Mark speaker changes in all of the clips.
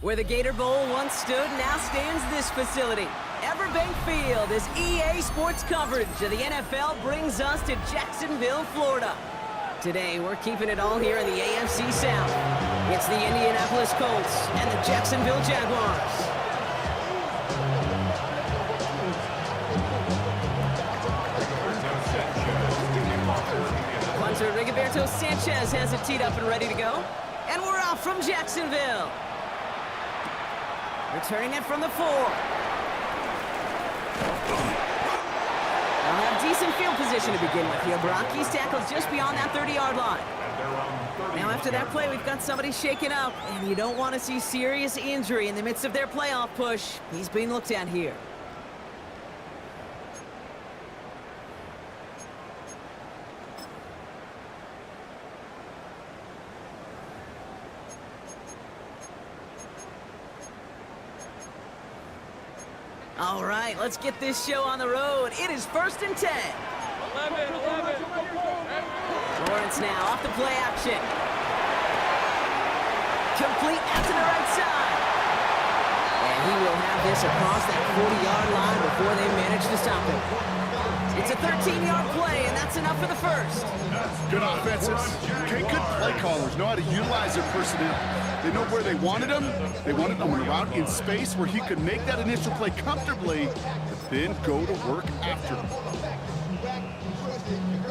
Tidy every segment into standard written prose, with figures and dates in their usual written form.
Speaker 1: Where the Gator Bowl once stood, now stands this facility. Everbank Field, as EA Sports coverage of the NFL brings us to Jacksonville, Florida. Today, we're keeping it all here in the AFC South. It's the Indianapolis Colts and the Jacksonville Jaguars. Punter Rigoberto Sanchez has it teed up and ready to go. And we're off from Jacksonville. Returning it from the 4. They'll have decent field position to begin with here, Brock. He's tackled just beyond that 30-yard line. Now after that play, we've got somebody shaken up, and you don't want to see serious injury in the midst of their playoff push. He's being looked at here. All right, let's get this show on the road. It is 1st and 10.
Speaker 2: 11.
Speaker 1: Lawrence now off the play action. Complete out to the right side. And he will have this across that 40-yard line before they manage to stop him. It's a 13-yard play, and that's enough for the first.
Speaker 3: Good offenses. Okay, good play callers know how to utilize their personnel. They know where they wanted him. They wanted him on a route in space where he could make that initial play comfortably, but then go to work after him.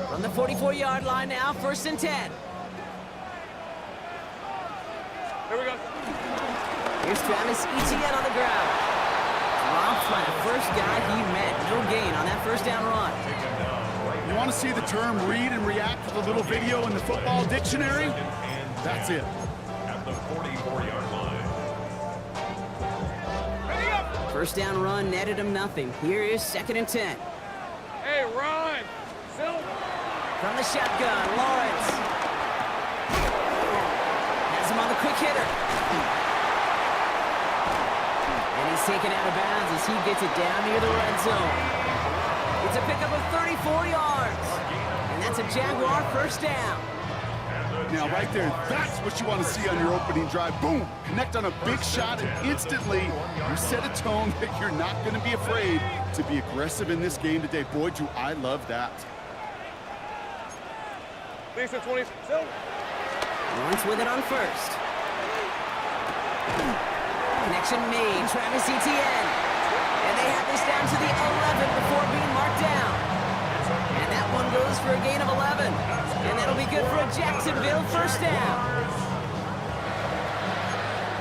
Speaker 1: From the 44-yard line now, 1st and 10.
Speaker 2: Here we go.
Speaker 1: Here's Travis Etienne on the ground. Dropped by the first guy he met. No gain on that first down run.
Speaker 3: You want to see the term read and react with a little video in the football dictionary? That's it.
Speaker 4: At the 44-yard line.
Speaker 2: Ready up.
Speaker 1: First down run netted him nothing. Here is 2nd and 10.
Speaker 2: Hey, Ron. Silver.
Speaker 1: From the shotgun, Lawrence. Has him on the quick hitter. And he's taken out of bounds as he gets it down near the red zone. It's a pickup of 34 yards. And that's a Jaguar first down.
Speaker 3: Now, right there, that's what you want to see on your opening drive. Boom! Connect on a big shot, and instantly you set a tone that you're not going to be afraid to be aggressive in this game today. Boy, do I love that.
Speaker 2: Lisa 20. Silver.
Speaker 1: Lawrence with it on first. Connection made. Travis Etienne. And they have this down to the 11 before being marked down. And that one goes for a gain of 11. And that'll be good for a Jacksonville first down.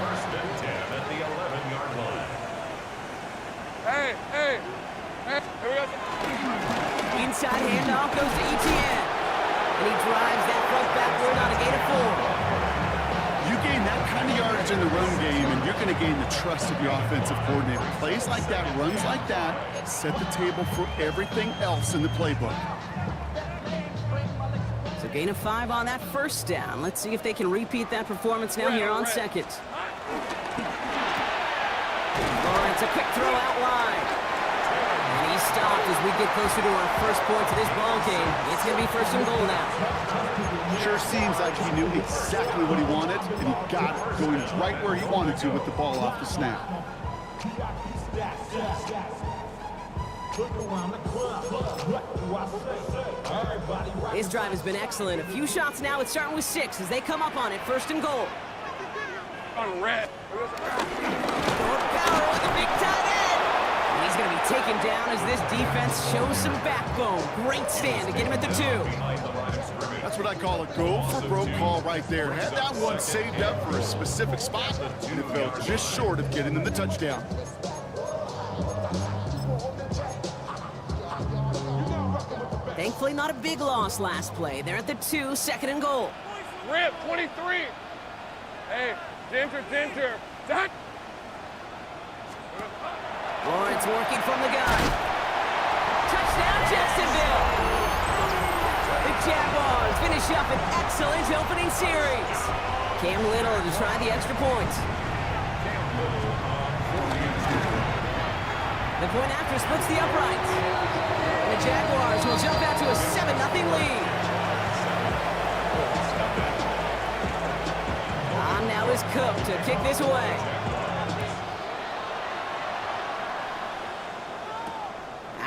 Speaker 4: 1st and 10 at the 11-yard line.
Speaker 2: Hey. Here we go.
Speaker 1: Inside handoff goes to Etienne. And he drives that front backward on a gain of 4.
Speaker 3: You gain that kind of yardage in the run game, and you're going to gain the trust of your offensive coordinator. Plays like that, runs like that, set the table for everything else in the playbook.
Speaker 1: So gain of 5 on that first down. Let's see if they can repeat that performance now here on second. Lawrence, a quick throw out wide. And he's stopped as we get closer to our first point to this ball game. It's going to be 1st and goal now.
Speaker 3: Sure seems like he knew exactly what he wanted, and he got it, going right where he wanted to with the ball off the snap.
Speaker 1: His drive has been excellent. A few shots now. It's starting with 6 as they come up on it. 1st and goal.
Speaker 2: On red.
Speaker 1: More power with a big tight end. And he's going to be taken down as this defense shows some backbone. Great stand to get him at the 2.
Speaker 3: That's what I call a go-for-broke call right there. Had that one saved up for a specific spot, and it fell just short of getting them the touchdown.
Speaker 1: Thankfully, not a big loss last play. They're at the 2, 2nd and goal.
Speaker 2: Rip 23. Hey, Dinter. Dot.
Speaker 1: Lawrence working from the gun. Touchdown, Jacksonville! The Jaguars finish up an excellent opening series. Cam Little to try the extra point. The point after splits the uprights. And the Jaguars will jump out to a 7-0 lead. On now is Cook to kick this away.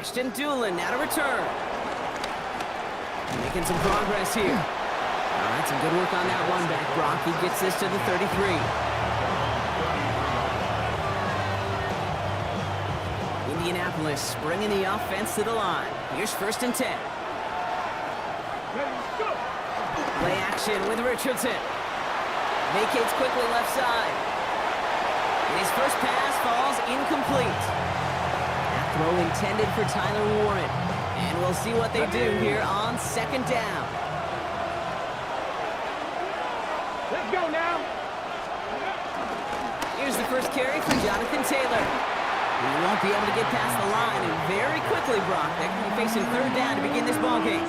Speaker 1: Ashton Doolin now to return. Making some progress here. All right, some good work on that run back, Brock. He gets this to the 33. Indianapolis bringing the offense to the line. Here's 1st and 10. Play action with Richardson. Vacates quickly left side. And his first pass falls incomplete. That throw intended for Tyler Warren. And we'll see what they do here on 2nd down.
Speaker 2: Let's go now.
Speaker 1: Here's the first carry for Jonathan Taylor. He won't be able to get past the line, and very quickly, Brock, they're going to be facing 3rd down to begin this ballgame.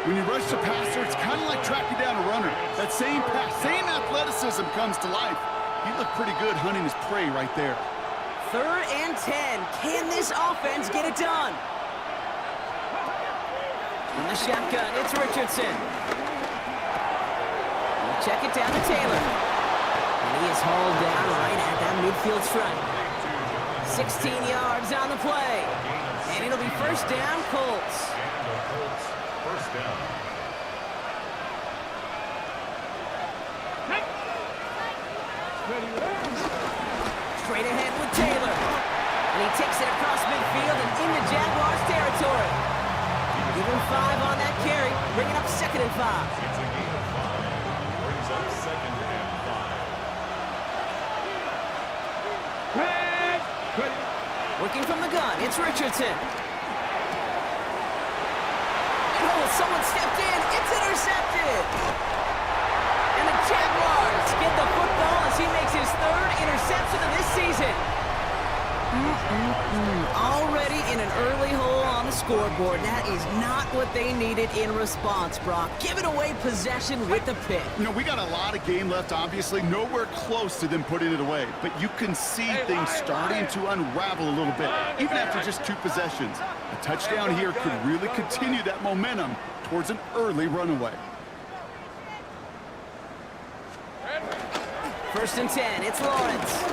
Speaker 3: When you rush the passer, it's kind of like tracking down a runner. That same pass, same athleticism comes to life. He looked pretty good hunting his prey right there.
Speaker 1: 3rd and 10. Can this offense get it done? On the shotgun, it's Richardson. We'll check it down to Taylor. And he is hauled down right at that midfield stripe. 16 yards on the play. And it'll be 1st down, Colts.
Speaker 4: And the Colts, 1st down.
Speaker 1: Straight ahead with Taylor. And he takes it across midfield and into Jaguars territory. Give him 5 on that carry, bringing up 2nd and 5.
Speaker 4: It's a gain of 5. Brings up 2nd and 5.
Speaker 1: Working from the gun, it's Richardson. Oh, someone stepped in. It's intercepted. And the Jaguars get the football as he makes his 3rd interception of this season. Already in an early hole on the scoreboard. That is not what they needed in response, Brock. Giving away possession with the pick.
Speaker 3: You know, we got a lot of game left, obviously. Nowhere close to them putting it away. But you can see things starting to unravel a little bit, even after just 2 possessions. A touchdown here could really continue that momentum towards an early runaway.
Speaker 1: 1st and 10, it's Lawrence.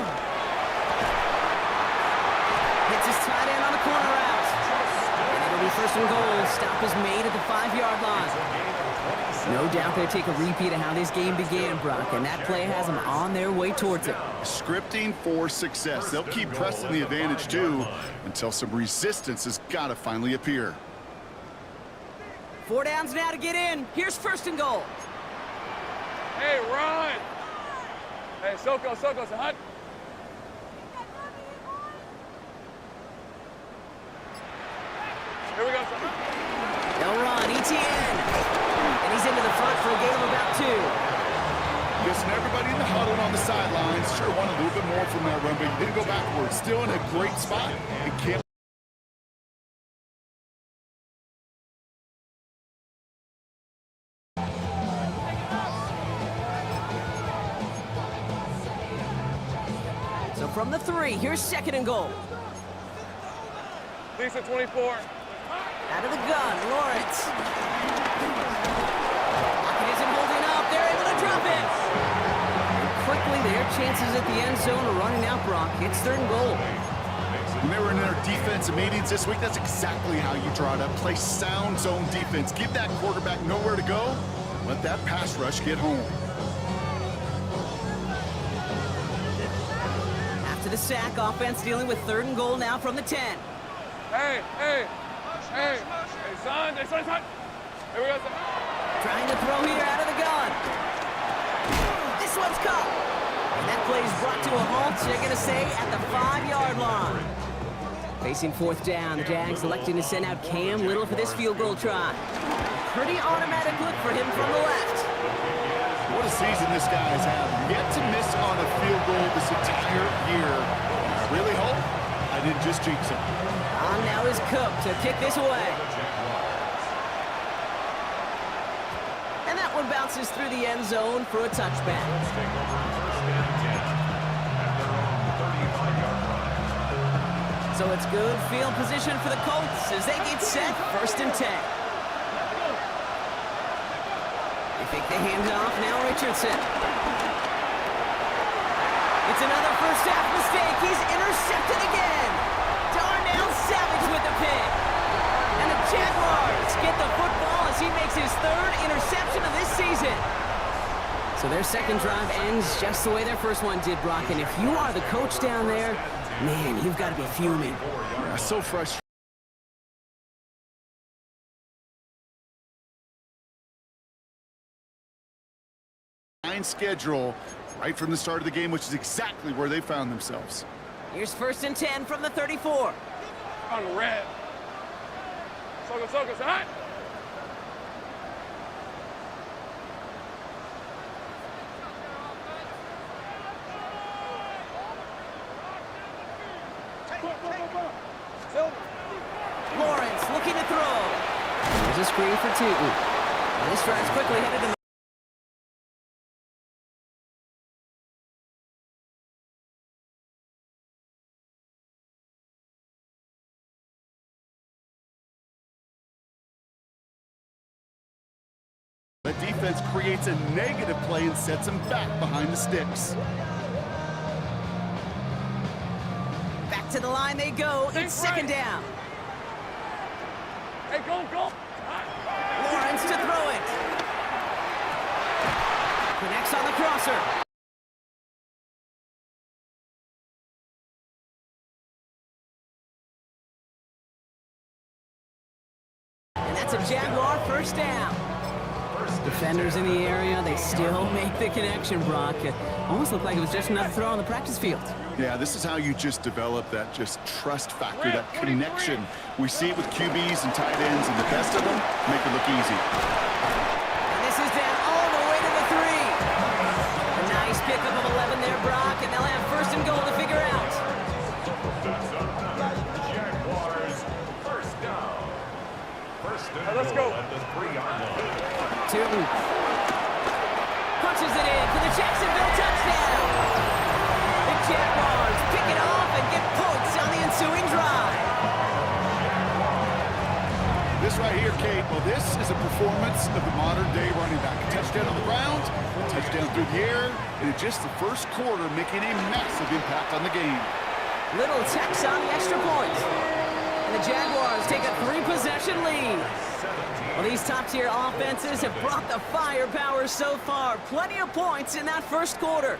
Speaker 1: Hits his tight end on the corner route. And it'll be 1st and goal. Stop is made at the 5-yard line. No doubt they'll take a repeat of how this game began, Brock, and that play has them on their way towards it.
Speaker 3: Scripting for success. They'll keep pressing the advantage, too, until some resistance has got to finally appear.
Speaker 1: 4 downs now to get in. Here's 1st and goal.
Speaker 2: Hey, run. Hey, Soko, so hot. Here we go.
Speaker 1: They'll run, ETN. And he's into the front for a gain of about 2.
Speaker 3: Guessing everybody in the huddle on the sidelines sure wanted a little bit more from that run, but he didn't go backwards. Still in a great spot and can't.
Speaker 1: So from the 3, here's 2nd and goal.
Speaker 2: Lisa 24.
Speaker 1: Out of the gun, Lawrence. Pocket isn't holding up. They're able to drop it. And quickly, their chances at the end zone are running out, Brock. It's 3rd and goal.
Speaker 3: When they were in their defensive meetings this week, that's exactly how you draw it up. Play sound zone defense. Give that quarterback nowhere to go. Let that pass rush get home.
Speaker 1: After the sack, offense dealing with 3rd and goal now from the 10.
Speaker 2: Hey, son. Here we go, son.
Speaker 1: Trying to throw here out of the gun. This one's caught. And that play is brought to a halt, they're going to say, at the 5-yard line. Facing 4th down, the Jags electing to send out Cam Little for this field goal try. Pretty automatic look for him from the left.
Speaker 3: What a season this guy has had. Yet to miss on a field goal this entire year. I really hope I didn't just jinx him.
Speaker 1: On now is Cook to kick this away. And that one bounces through the end zone for a touchback. So it's good field position for the Colts as they get set, 1st and 10. They fake the handoff, now Richardson. It's another first half mistake. He's intercepted again. Darnell Savage with the the pick. And the Jaguars get the football as he makes his third interception of this season. So their second drive ends just the way their first one did, Brock. And if you are the coach down there, man, you've got to be fuming.
Speaker 3: Yeah, so frustrating. Schedule right from the start of the game, which is exactly where they found themselves.
Speaker 1: Here's 1st and 10 from the 34.
Speaker 2: On red. Soko, hot.
Speaker 1: Lawrence looking to throw. There's a screen for 2. And this drive's quickly headed to
Speaker 3: the defense creates a negative play and sets them back behind the sticks.
Speaker 1: back to the line they go. It's second down.
Speaker 2: Hey, go.
Speaker 1: Lawrence to throw it. Connects on the crosser. And that's a Jaguar first down. Defenders in the area, they still make the connection, Brock. It almost looked like it was just another throw on the practice field.
Speaker 3: Yeah, this is how you just develop that just trust factor, that connection. We see it with QBs and tight ends, and the best of them make it look easy.
Speaker 1: And this is down all the way to the 3. A nice pickup of 11 there, Brock, and they'll have 1st and goal to figure out.
Speaker 4: Jaguars, first down.
Speaker 2: Let's go.
Speaker 4: At the 3-yard line.
Speaker 1: Tootin punches it in for the Jacksonville touchdown. The Jaguars pick it off and get points on the ensuing drive.
Speaker 3: This right here, Kate, well, this is a performance of the modern-day running back. A touchdown on the ground, a touchdown through the air, and in just the first quarter, making a massive impact on the game.
Speaker 1: Little tax on the extra point. And the Jaguars take a 3-possession lead. Well, these top-tier offenses have brought the firepower so far. Plenty of points in that first quarter.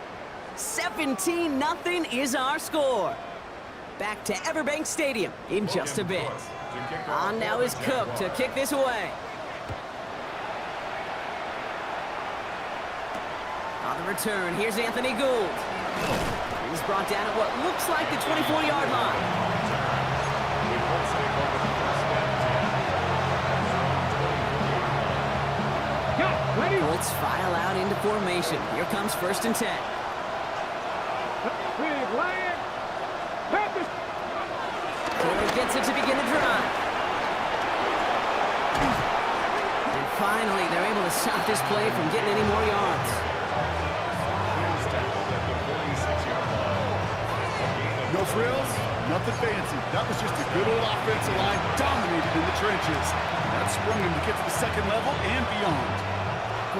Speaker 1: 17-0 is our score. Back to Everbank Stadium in just a bit. On now is Cook to kick this away. On the return, here's Anthony Gould. He's brought down at what looks like the 24-yard line. Colts file out into formation. Here comes 1st and 10. Taylor gets it to begin the drive. And finally, they're able to stop this play from getting any more yards.
Speaker 3: No frills, nothing fancy. That was just a good old offensive line dominated in the trenches. That sprung him to get to the second level and beyond.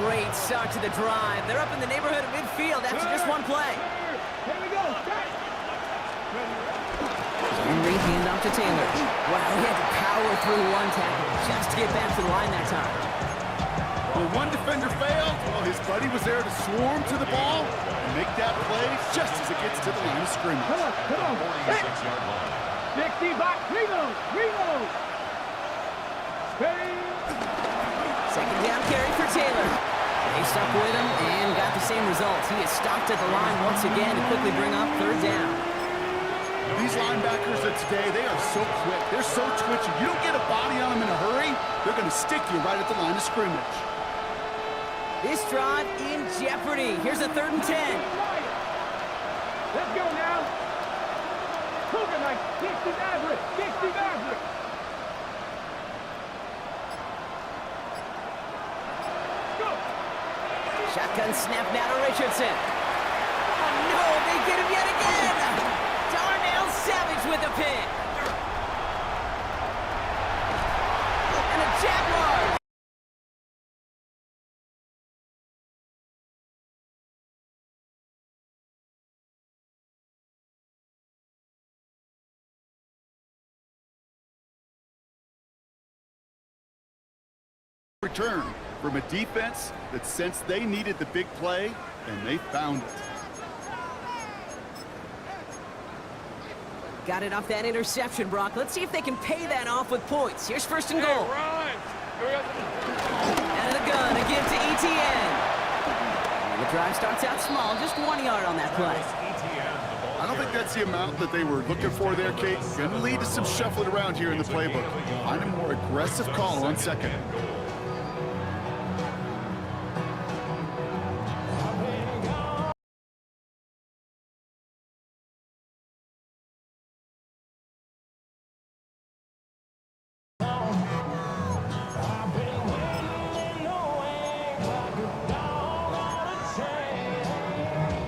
Speaker 1: Great start to the drive. They're up in the neighborhood of midfield after just one play.
Speaker 2: Here we go.
Speaker 1: And Reed hand off to Taylor. Wow, he had to power through one tackle just to get back to the line that time.
Speaker 3: Well, one defender failed. Well, his buddy was there to swarm to the ball and make that play just as it gets to the line of scrimmage.
Speaker 2: Come on.
Speaker 4: 46-yard line.
Speaker 2: 60 back. Reload.
Speaker 1: Second down carry for Taylor. They stuck with him and got the same results. He is stopped at the line once again to quickly bring up 3rd down.
Speaker 3: These linebackers of today, they are so quick. They're so twitchy. You don't get a body on them in a hurry, they're going to stick you right at the line of scrimmage.
Speaker 1: This drive in jeopardy. Here's a 3rd and 10.
Speaker 2: Let's go now. Cooking like 60 average.
Speaker 1: Shotgun snap now to Richardson. Oh no, they get him yet again. Darnell Savage with a pick.
Speaker 3: return from a defense that sensed they needed the big play, and they found it.
Speaker 1: Got it off that interception, Brock. Let's see if they can pay that off with points. Here's first and goal. Out of the gun, a give to ETN. The drive starts out small, just 1 yard on that play.
Speaker 3: I don't think that's the amount that they were looking for there, Kate. Going to lead to some shuffling around here in the playbook. Find a more aggressive call on second.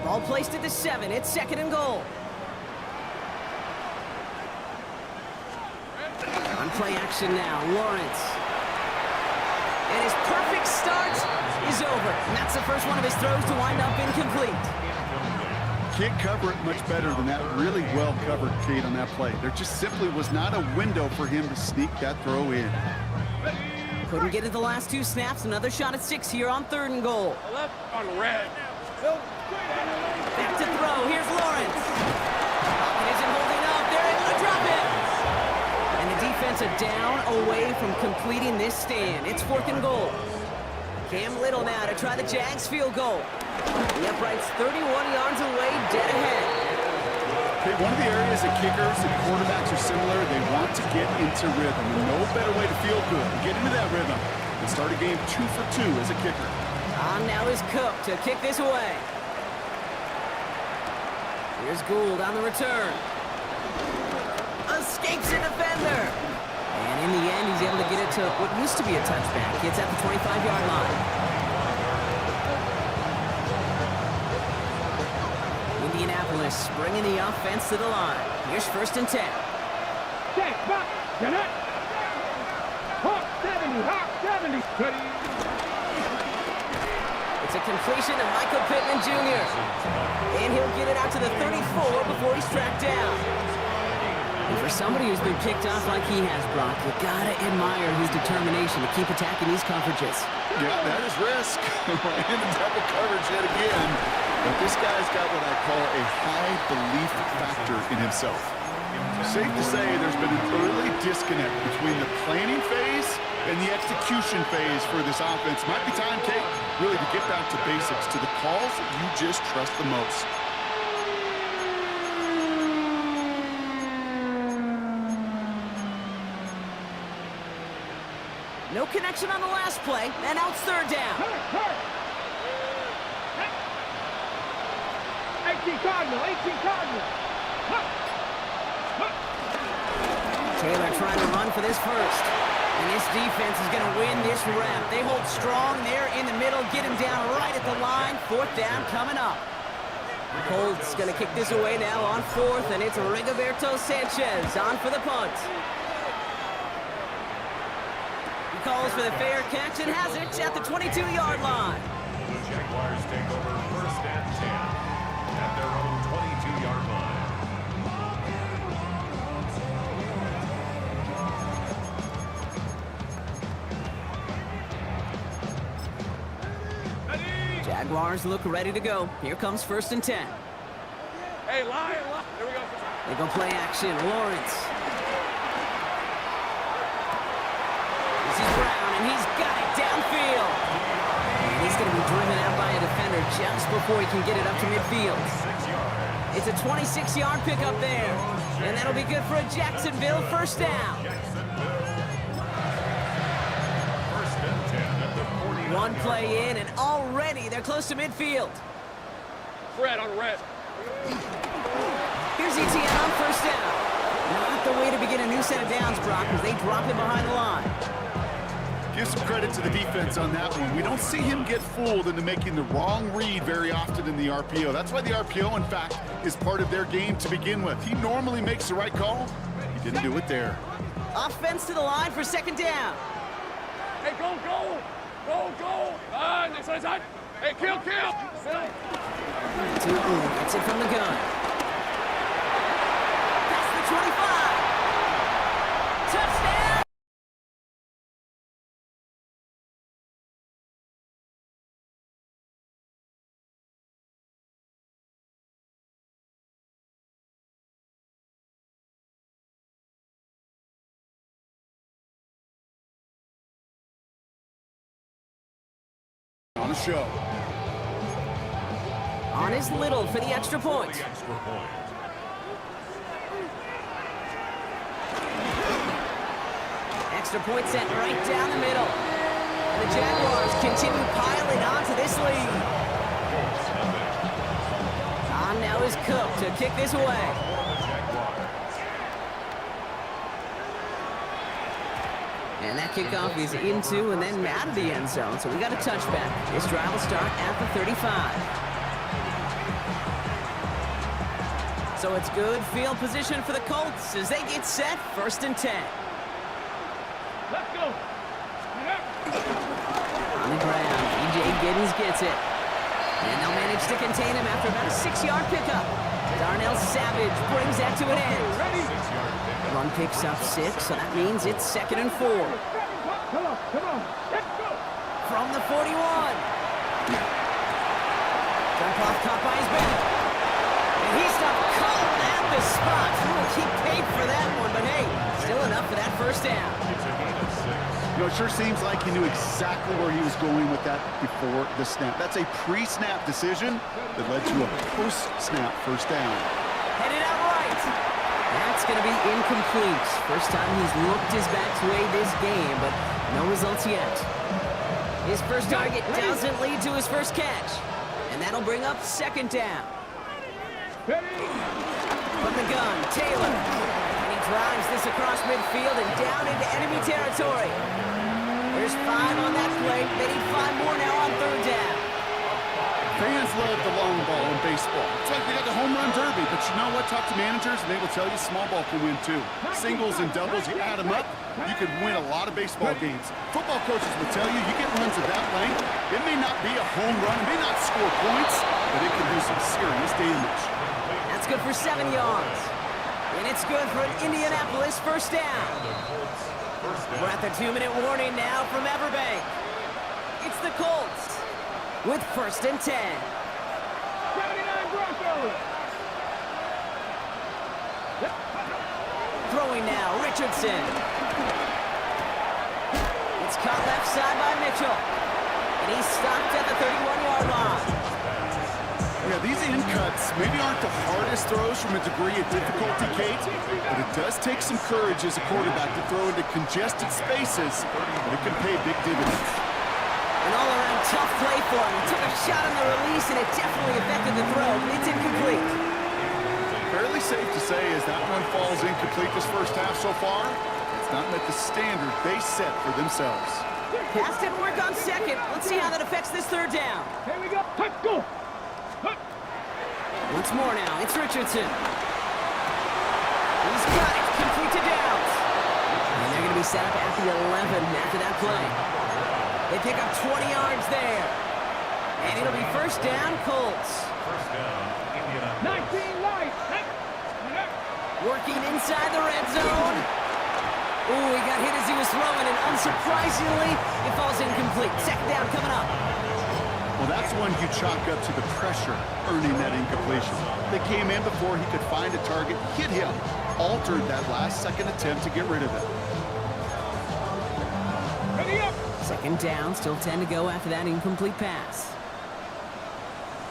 Speaker 1: Ball placed at the 7. It's second and goal. On play action now, Lawrence. And his perfect start is over. And that's the first one of his throws to wind up incomplete.
Speaker 3: Can't cover it much better than that. Really well covered, Kate, on that play. There just simply was not a window for him to sneak that throw in.
Speaker 1: Couldn't get it the last 2 snaps. Another shot at 6 here on third and goal.
Speaker 2: Left on red.
Speaker 1: Back to throw. Here's Lawrence. Pocket isn't holding up. They're able to drop it. And the defense are down away from completing this stand. It's fourth and goal. Cam Little now to try the Jags field goal. The upright's 31 yards away, dead ahead.
Speaker 3: Okay, one of the areas that kickers and quarterbacks are similar, they want to get into rhythm. And no better way to feel good and get into that rhythm than start a game 2 for 2 as a kicker.
Speaker 1: On now is Cook to kick this away. Here's Gould on the return. Escapes a defender. And in the end, he's able to get it to what used to be a touchback. Gets at the 25-yard line. Indianapolis bringing the offense to the line. Here's first and 10.
Speaker 2: Check, back, get it. Hawk 70, Hawk 70.
Speaker 1: It's a completion to Michael Pittman Jr. And he'll get it out to the 34 before he's tracked down. And for somebody who's been picked off like he has, Brock, you gotta admire his determination to keep attacking these coverages.
Speaker 3: Yeah, that is risk. And the double coverage yet again. But this guy's got what I call a high belief factor in himself. Safe to say there's been an early disconnect between the planning phase and the execution phase for this offense. Might be time, Kate, really to get back to basics, to the calls that you just trust the most.
Speaker 1: No connection on the last play, and now it's third down.
Speaker 2: 18 Cardinal, 18 Cardinal.
Speaker 1: Taylor trying to run for this first. And this defense is going to win this round. They hold strong there in the middle, get him down right at the line. Fourth down coming up. Colts going to kick this away now on fourth, and it's Rigoberto Sanchez on for the punt. He calls for the fair catch and has it at the 22-yard line.
Speaker 4: The Jaguars take over first and 10 at their own 22-yard line.
Speaker 1: Jaguars look ready to go. Here comes first and 10.
Speaker 2: Hey, line. Here we go.
Speaker 1: They go play action. Lawrence. This is Brown, and he's got it downfield. And he's going to be driven out by a defender just before he can get it up to midfield. It's a 26-yard pickup there. And that'll be good for a Jacksonville first down. One play in, and already they're close to midfield.
Speaker 2: Red on red.
Speaker 1: Here's ETN on first down. Not the way to begin a new set of downs, Brock, as they drop him behind the line.
Speaker 3: Give some credit to the defense on that one. We don't see him get fooled into making the wrong read very often in the RPO. That's why the RPO, in fact, is part of their game to begin with. He normally makes the right call. He didn't do it there.
Speaker 1: Offense to the line for second down.
Speaker 2: Hey, go, go. Go, go! Next side. Hey, kill!
Speaker 1: Gets it from the gun. Past the 25.
Speaker 3: the show.
Speaker 1: On is Little for the extra point. Extra point sent right down the middle. And the Jaguars continue piling onto this lead. On now is Cook to kick this away. And that kickoff is into and then out of the end zone. So we got a touchback. This drive will start at the 35. So it's good field position for the Colts as they get set, 1st and 10.
Speaker 2: Let's go.
Speaker 1: On the ground, E.J. Giddens gets it. And they'll manage to contain him after about a 6-yard pickup. Darnell Savage brings that to an end. Run picks up 6, so that means it's 2nd and 4.
Speaker 2: Come on. Let's go.
Speaker 1: From the 41. Dump off caught by his back. And he stopped cold at the spot. He paid for that one, but hey, still enough for that 1st down.
Speaker 3: You know, it sure seems like he knew exactly where he was going with that before the snap. That's a pre-snap decision that led to a post-snap 1st down.
Speaker 1: Headed out right. That's going to be incomplete. First time he's looked his back's way this game, but no results yet. His first target doesn't lead to his first catch. And that'll bring up 2nd down. From the gun, Taylor. And he drives this across midfield and down into enemy territory. There's 5 on that play. They need 5 more now on 3rd down.
Speaker 3: Fans love the long ball in baseball. It's like they got the home run derby, but you know what? Talk to managers and they will tell you small ball can win too. Singles and doubles, you add them up, you can win a lot of baseball games. Football coaches will tell you, you get runs of that length, it may not be a home run, it may not score points, but it can do some serious damage.
Speaker 1: That's good for 7 yards. And it's good for an Indianapolis 1st down. We're at the 2-minute warning now from Everbank. It's the Colts with 1st and 10.
Speaker 2: 79 Broncos.
Speaker 1: Throwing now, Richardson. It's caught left side by Mitchell. And he's stopped at the 31-yard line.
Speaker 3: Yeah, these in cuts maybe aren't the hardest throws from a degree of difficulty, Kate, but it does take some courage as a quarterback to throw into congested spaces, and it can pay big dividends.
Speaker 1: An all-around tough play for him. He took a shot on the release, and it definitely affected the throw. It's incomplete.
Speaker 3: Fairly safe to say as that one falls incomplete this 1st half so far, it's not met the standard they set for themselves.
Speaker 1: Pass didn't work on 2nd. Let's see how that affects this 3rd down.
Speaker 2: Here we go. Let's go.
Speaker 1: Once more now, it's Richardson. He's got it, complete to Downs. And they're going to be set up at the 11 after that play. They pick up 20 yards there. And it'll be 1st down, Colts.
Speaker 2: 19 lights.
Speaker 1: Working inside the red zone. Ooh, he got hit as he was throwing, and unsurprisingly, it falls incomplete. 2nd down coming up.
Speaker 3: Well, that's one you chalk up to the pressure earning that incompletion. They came in before he could find a target, hit him, altered that last-second attempt to get rid of it.
Speaker 2: Ready up.
Speaker 1: 2nd down, still 10 to go after that incomplete pass.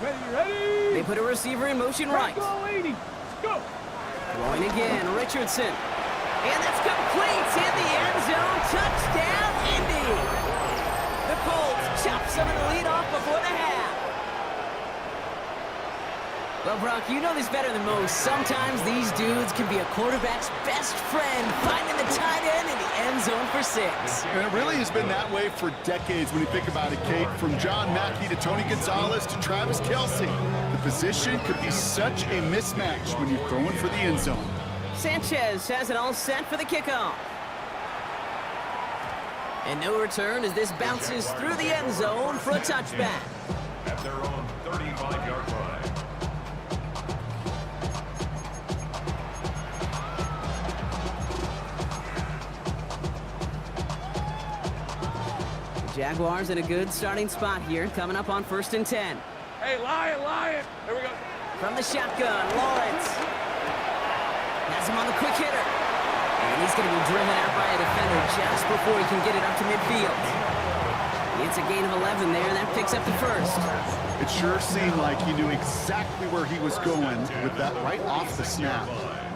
Speaker 2: Ready.
Speaker 1: They put a receiver in motion right.
Speaker 2: Go 80. Go.
Speaker 1: Throwing again, Richardson. And that's complete in the end zone. Touchdown, Indy. The Colts chop some of the lead off before the half. Well, Brock, you know this better than most. Sometimes these dudes can be a quarterback's best friend, finding the tight end in the end zone for 6.
Speaker 3: And it really has been that way for decades when you think about it, Kate. From John Mackey to Tony Gonzalez to Travis Kelce. The position could be such a mismatch when you're throwing for the end zone.
Speaker 1: Sanchez has it all set for the kickoff. And no return as this bounces through the end zone for a touchback.
Speaker 4: At their own 35-yard line.
Speaker 1: The Jaguars in a good starting spot here, coming up on 1st and 10.
Speaker 2: Hey, Lion. Here we go.
Speaker 1: From the shotgun, Lawrence. Has him on the quick hitter. And he's going to be driven out by a defender just before he can get it up to midfield. It's a gain of 11 there. That picks picks up the first.
Speaker 3: It sure seemed like he knew exactly where he was going with that right off the snap.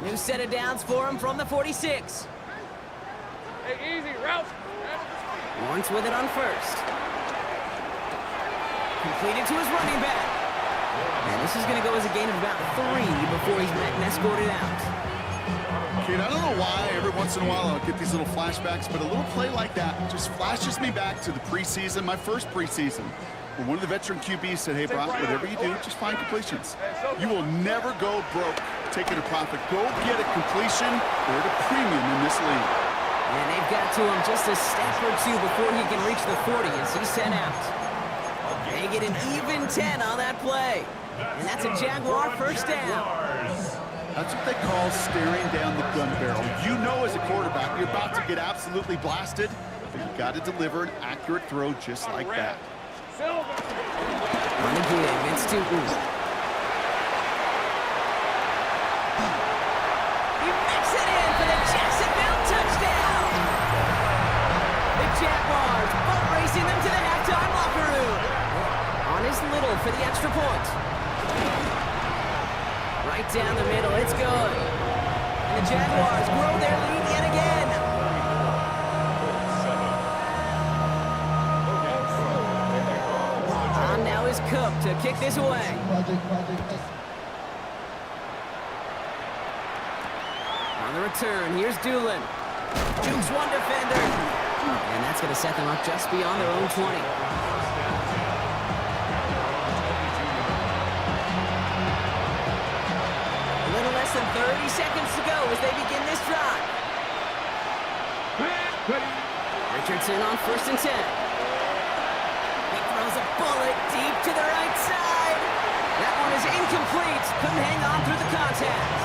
Speaker 1: New set of downs for him from the 46.
Speaker 2: Hey, easy, routes.
Speaker 1: Lawrence with it on first. Completed to his running back. And this is going to go as a gain of about 3 before he's met and escorted out.
Speaker 3: Kid, I don't know why every once in a while I'll get these little flashbacks, but a little play like that just flashes me back to the preseason, my first preseason, when one of the veteran QBs said, hey, Brock, whatever you do, just find completions. You will never go broke taking a profit. Go get a completion or at a premium in this league.
Speaker 1: And they've got to him just a step or 2 before he can reach the 40 as he's sent out. They get an even 10 on that play. And that's a Jaguar first down.
Speaker 3: That's what they call staring down the gun barrel. You know as a quarterback, you're about to get absolutely blasted, but you got to deliver an accurate throw just like that.
Speaker 1: On the give, it's Newton. He makes it in for the Jacksonville touchdown. The Jaguars boat racing them to the halftime locker room. On his little for the extra point. Right down the middle, it's good. And the Jaguars grow their lead yet again. On now is Cook to kick this away. On the return, here's Doolin. Jukes one defender. And that's going to set them up just beyond their own 20. Less than 30 seconds to go as they begin this drive. Richardson on first and 10. He throws a bullet deep to the right side. That one is incomplete. Couldn't hang on through the contact.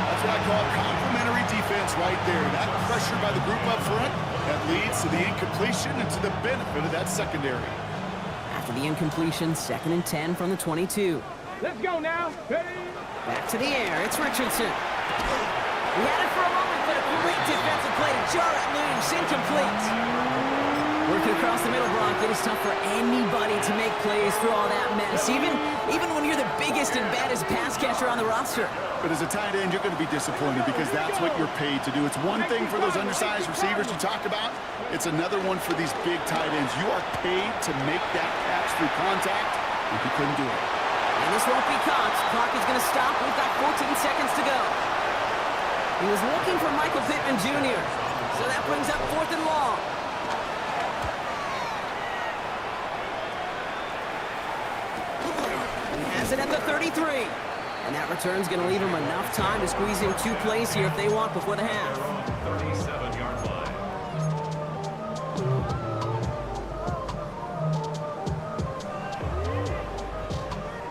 Speaker 3: That's what I call complimentary defense right there. That pressure by the group up front, that leads to the incompletion and to the benefit of that secondary.
Speaker 1: After the incompletion, 2nd and 10 from the 22.
Speaker 2: Let's go now.
Speaker 1: Back to the air, it's Richardson. He had it for a moment, but a great defensive play to jar it loose, incomplete. Working across the middle, Brock, it is tough for anybody to make plays through all that mess, even when you're the biggest and baddest pass catcher on the roster.
Speaker 3: But as a tight end, you're going to be disappointed because that's what you're paid to do. It's one thing for those undersized receivers you talk about. It's another one for these big tight ends. You are paid to make that catch through contact, and he couldn't do it.
Speaker 1: And this won't be caught. Clock is going to stop. We've got 14 seconds to go. He was looking for Michael Pittman Jr., so that brings up 4th and long. He has it at the 33. And that return's going to leave him enough time to squeeze in 2 plays here if they want before the half.
Speaker 4: 37-yard line.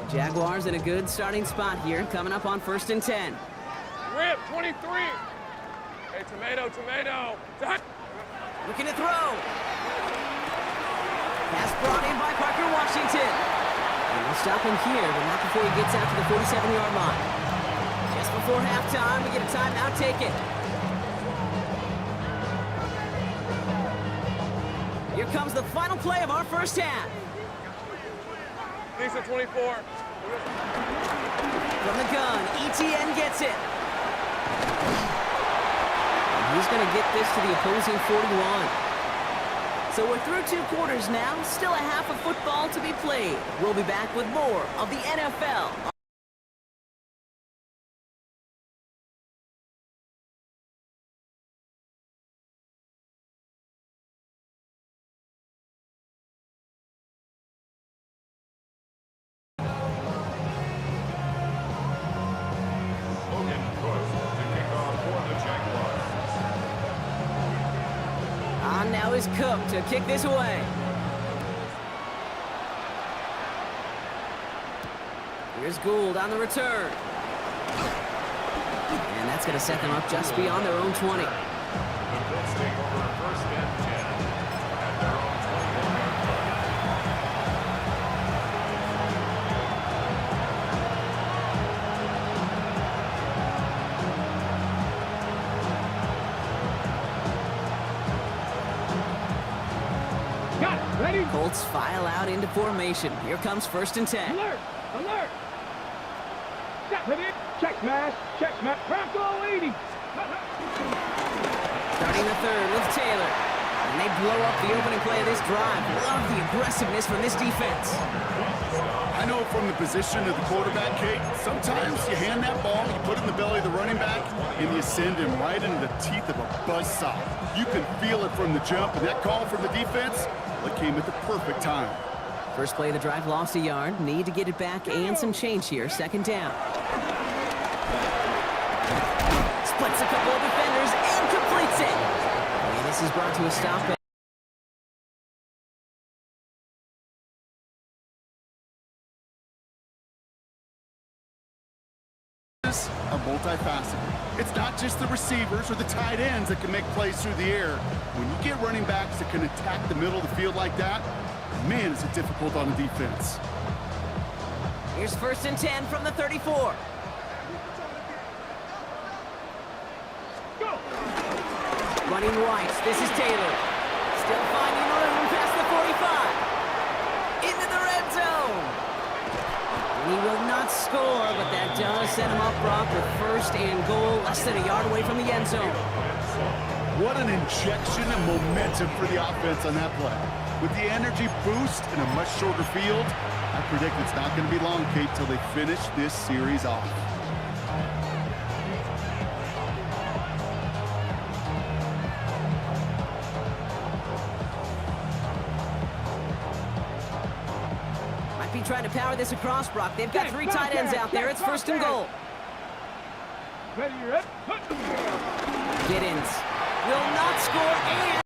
Speaker 1: Jaguars in a good starting spot here, coming up on 1st and 10.
Speaker 2: Rip, 23. Hey, tomato.
Speaker 1: Looking to throw. Pass brought in by Parker Washington. And we'll stop him here, but not before he gets out to the 47-yard line. Just before halftime, we get a timeout taken. Here comes the final play of our first half.
Speaker 2: Decent 24.
Speaker 1: From the gun, ETN gets it. And he's going to get this to the opposing 41. So we're through 2 quarters now, still a half of football to be played. We'll be back with more of the NFL. On now is Cook to kick this away. Here's Gould on the return. And that's going to set them up just beyond their own 20.
Speaker 4: The Colts take over 1st and 10 at their own 21-yard line.
Speaker 1: Colts file out into formation. Here comes 1st and 10.
Speaker 2: Alert! Alert! Step it in. Check smash. Check smash. Bronco 80.
Speaker 1: Starting the third with Taylor. And they blow up the opening play of this drive. Love the aggressiveness from this defense.
Speaker 3: I know from the position of the quarterback, Kate, sometimes you hand that ball, you put it in the belly of the running back, and you send him right into the teeth of a buzzsaw. You can feel it from the jump, and that call from the defense, well, it came at the perfect time.
Speaker 1: First play of the drive lost a yard. Need to get it back and some change here. 2nd down. Splits a couple of defenders and completes it. And this is brought to a stop.
Speaker 3: Are multifaceted. It's not just the receivers or the tight ends that can make plays through the air. When you get running backs that can attack the middle of the field like that, man, is it difficult on the defense.
Speaker 1: Here's 1st and 10 from the 34.
Speaker 2: Go!
Speaker 1: Running right. This is Taylor. Still finding room past the 45. Into the red zone. He will not score, but that does set him up, Brock, with 1st and goal, less than a yard away from the end zone.
Speaker 3: What an injection of momentum for the offense on that play. With the energy boost in a much shorter field, I predict it's not going to be long, Kate, till they finish this series off.
Speaker 1: Be trying to power this across, Brock. They've got 3 tight ends out there. It's 1st and goal.
Speaker 2: Ready, ready.
Speaker 1: Giddens will not score and...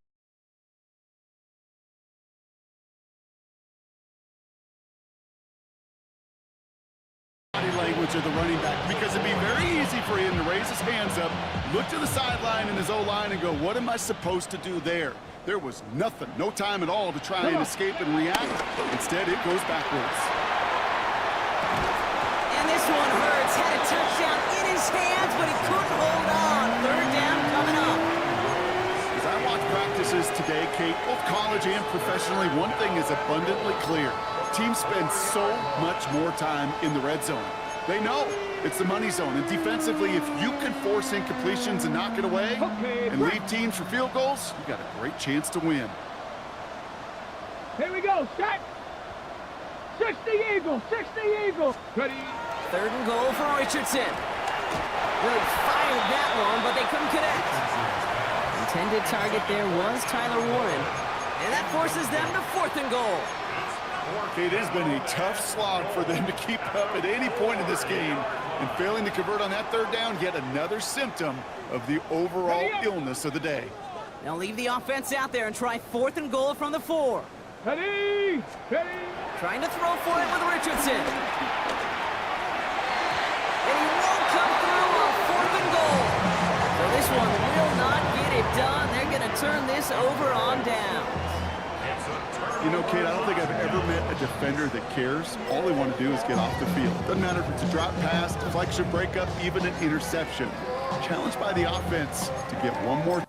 Speaker 3: Body language of the running back, because it'd be very easy for him to raise his hands up, look to the sideline in his O-line and go, what am I supposed to do there? There was nothing, no time at all to try and escape and react. Instead, it goes backwards.
Speaker 1: And this one hurts. Had a touchdown in his hands, but he couldn't hold on. 3rd down coming up.
Speaker 3: As I watch practices today, Kate, both college and professionally, one thing is abundantly clear. Teams spend so much more time in the red zone. They know it's the money zone, and defensively, if you can force incompletions and knock it away and leave teams for field goals, you got a great chance to win.
Speaker 2: Here we go, set. 60 Eagles, 60 Eagles. Ready.
Speaker 1: 3rd and goal for Richardson. Really fired that one, but they couldn't connect. Intended target there was Tyler Warren, and that forces them to 4th and goal.
Speaker 3: It has been a tough slog for them to keep up at any point in this game, and failing to convert on that 3rd down, yet another symptom of the overall illness of the day.
Speaker 1: They'll leave the offense out there and try 4th and goal from the 4.
Speaker 2: Ready, ready.
Speaker 1: Trying to throw for it with Richardson. And he won't come through on 4th and goal. So this one will not get it done. They're going to turn this over on down.
Speaker 3: You know, Kate, I don't think I've ever met a defender that cares. All they want to do is get off the field. Doesn't matter if it's a drop pass, deflection, breakup, even an interception. Challenged by the offense to get one more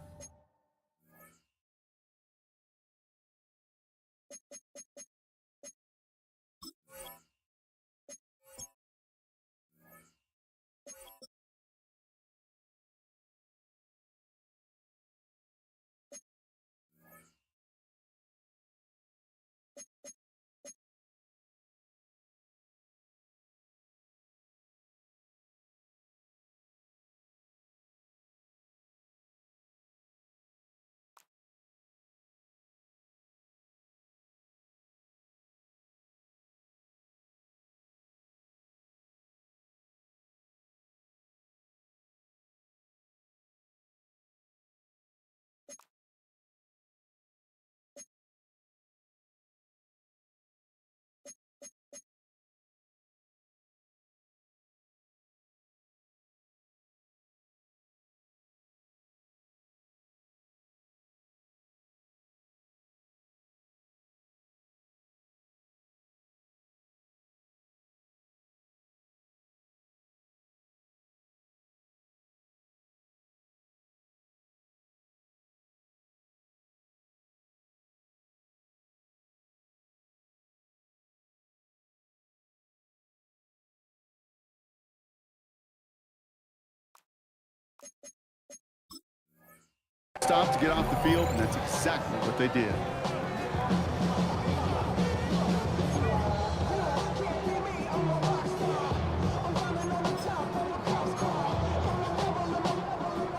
Speaker 3: Stop to get off the field, and that's exactly what they did.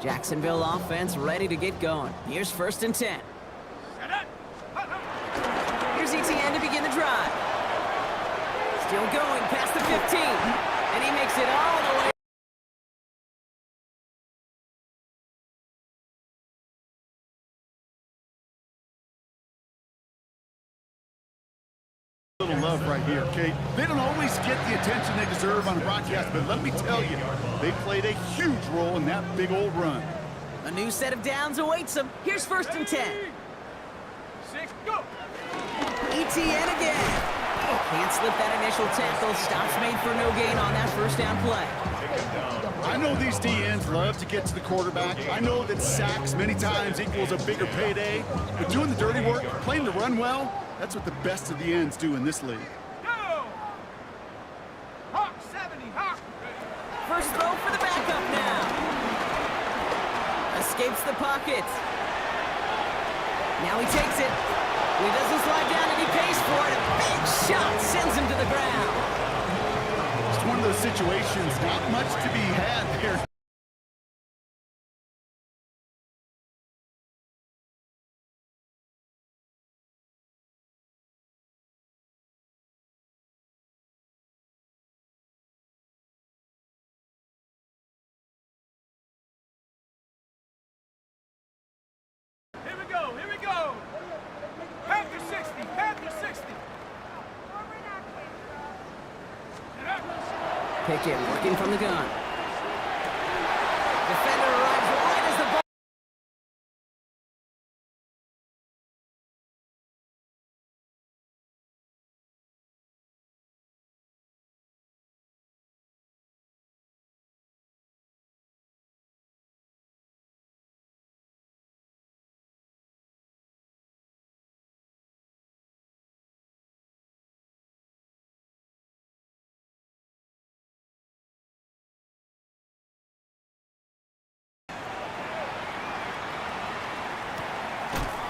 Speaker 1: Jacksonville offense ready to get going. Here's 1st and 10. Here's ETN to begin the drive. Still going past the 15. And he makes it all the way.
Speaker 3: Little love right here, Kate. They don't always get the attention they deserve on broadcast, but let me tell you, they played a huge role in that big old run.
Speaker 1: A new set of downs awaits them. Here's 1st and 10.
Speaker 2: 6, go!
Speaker 1: ETN again. Can't slip that initial tackle. Stops made for no gain on that 1st down play.
Speaker 3: I know these DNs love to get to the quarterback. I know that sacks many times equals a bigger payday, but doing the dirty work, playing the run well, that's what the best of the ends do in this league.
Speaker 2: Go! Hawk 70, Hawk!
Speaker 1: First throw for the backup now. Escapes the pocket. Now he takes it. He doesn't slide down and he pays for it. A big shot sends him to the ground.
Speaker 3: It's one of those situations, not much to be had there.
Speaker 2: Here we go, here we go! Panther 60, Panther 60!
Speaker 1: Pickett working from the gun. Defender arrives right as the ball.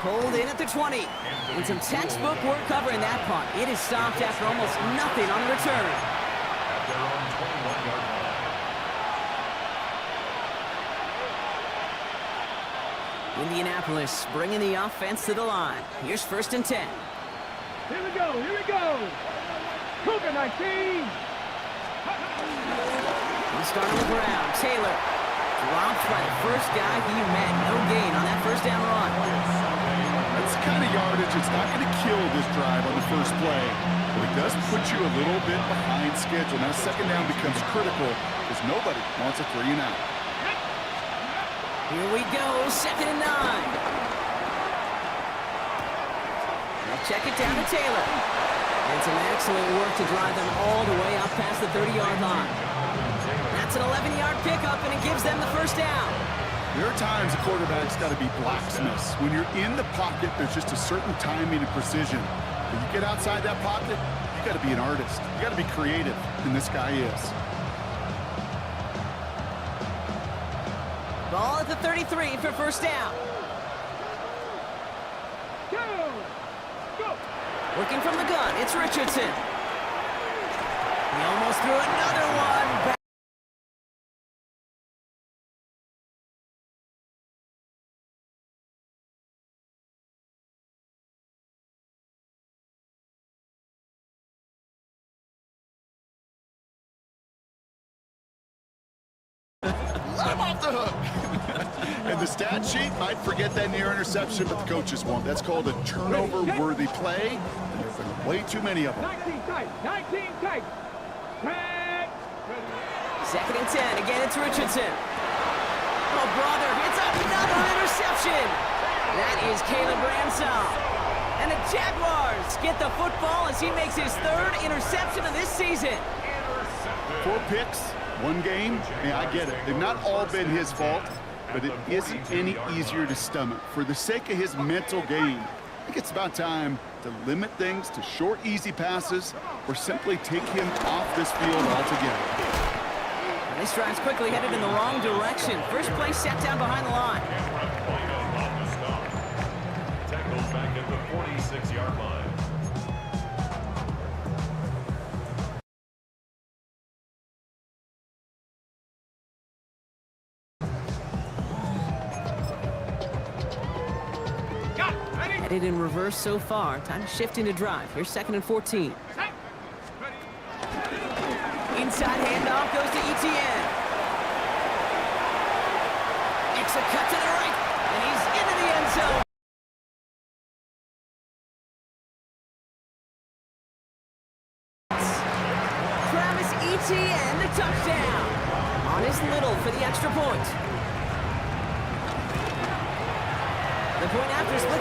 Speaker 1: Pulled in at the 20. And some textbook work covering that punt. It is stopped after almost nothing on the return.
Speaker 4: At their own 21-yard line.
Speaker 1: Indianapolis bringing the offense to the line. Here's 1st and 10.
Speaker 2: Here we go, here we go! Cougar 19!
Speaker 1: He'll start on the ground. Taylor dropped by the first guy he met. No gain on that 1st down run.
Speaker 3: That's the kind of yardage it's not going to kill this drive on the first play, but it does put you a little bit behind schedule. Now 2nd down becomes critical because nobody wants a 3 and out.
Speaker 1: Here we go, 2nd and 9. Now check it down to Taylor. And some excellent work to drive them all the way up past the 30-yard line. That's an 11-yard pickup, and it gives them the 1st down.
Speaker 3: There are times a quarterback's got to be blacksmiths. When you're in the pocket, there's just a certain timing and precision. When you get outside that pocket, you got to be an artist. You got to be creative, and this guy is.
Speaker 1: Ball at the 33 for 1st down.
Speaker 2: Go!
Speaker 1: Working from the gun, it's Richardson. He almost threw another one.
Speaker 3: Let him off the hook. And the stat sheet might forget that near interception, but the coaches won't. That's called a turnover-worthy play. And there have been way too many of them.
Speaker 2: 19 tight, 19 tight. Tag.
Speaker 1: 2nd and 10. Again, it's Richardson. Oh, brother, it's another interception. That is Caleb Ransall. And the Jaguars get the football as he makes his 3rd interception of this season.
Speaker 3: 4 picks, 1 game. Yeah, I get it. They've not all been his fault, but it isn't any easier to stomach. For the sake of his mental game, I think it's about time to limit things to short, easy passes or simply take him off this field altogether.
Speaker 1: And this drive's quickly headed in the wrong direction. First play set down behind the line.
Speaker 4: Tackles back at the 46-yard line.
Speaker 1: Headed in reverse so far. Time to shift into drive. Here's 2nd and 14. Inside handoff goes to Etienne. Makes a cut to the right, and he's into the end zone. Travis Etienne, the touchdown. On his little for the extra point. The point after split.